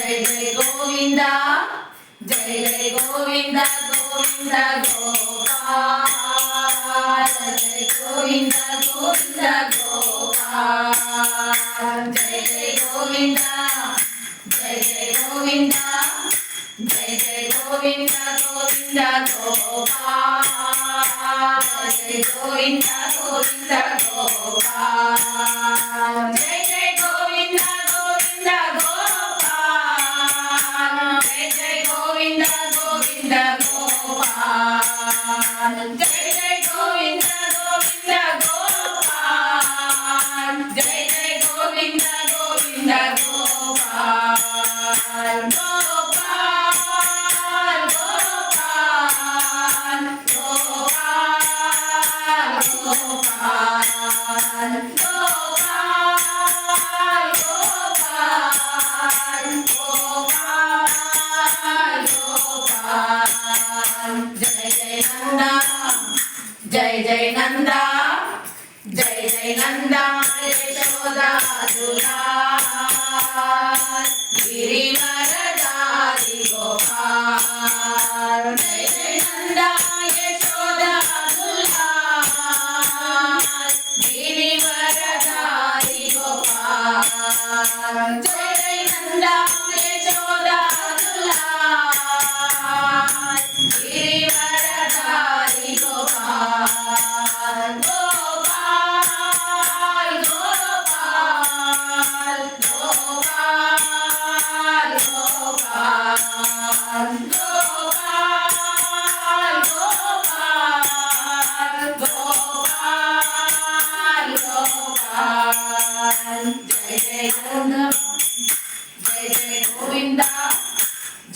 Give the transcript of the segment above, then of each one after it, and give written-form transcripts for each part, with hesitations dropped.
Jai Jai Govinda Jai Jai Govinda Govinda Gopal Jai Govinda Govinda Gopal Jai Jai Govinda Jai Jai Govinda Jai Jai Govinda Govinda Gopal Jai Govinda Govinda Gopal Jai Jai Govinda Govinda Gopal Jai Jai Govinda Govinda Gopal Jai Jai Govinda Govinda Gopal Jai Jai Govinda Govinda Gopal Gopal Gopal Gopal Gopal Gopal Gopal Gopal Jai Jai Nanda Jai Jai Nanda Jai Jai Nanda Yashoda Dulal गिरिवरदारी Gopal Jai Jai Nanda Yashoda Dulal गिरिवरदारी Gopal Jai Jai Nanda Yashoda Dulal गिरिवरदारी Gopal Gopal Gopal Gopal Gopal Gopal Gopal Gopal Jai Jai Govinda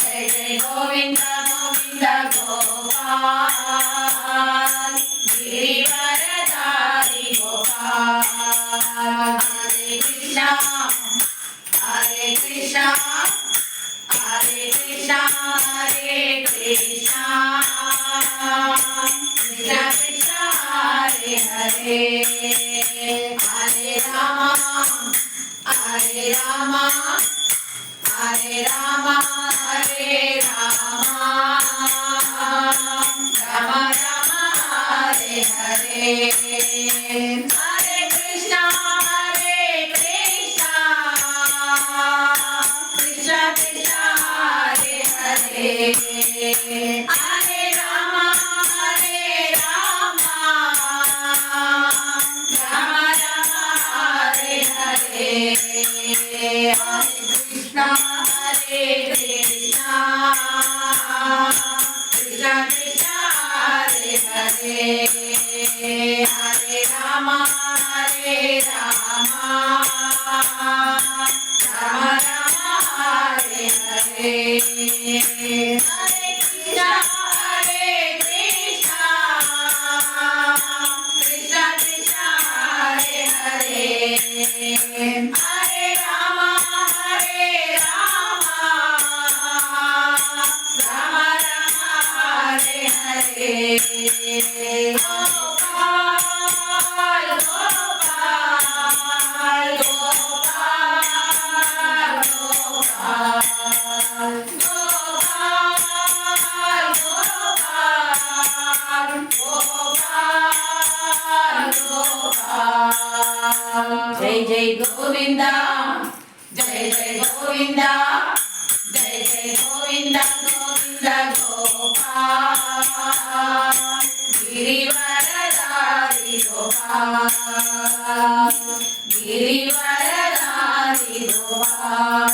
Jai Jai Govinda Govinda Gopal गिरिवरदारी Gopal Hare Krishna Hare Krishna Hare Krishna Hare Krishna Krishna Krishna Hare Hare Hare Rama Hare Rama Hare Rama Hare Rama Ram Ram Hare Hare Hare Krishna Krishna Krishna Hare Hare Hare Ram Ram Ram Hare Hare Hare Krishna Krishna Krishna Hare Hare Hare Ram Ram Ram Hare Hare Hare Krishna Krishna Krishna Hare Hare Hare Ram Ram Ram Hare Hare Gopal Gopal Gopal Gopal Gopal Gopal Gopal Jai Jai Govinda Jai Jai Govinda Jai Jai Govinda Govinda Gopal गिरिवरदारी Gopal गिरिवरदारी Gopal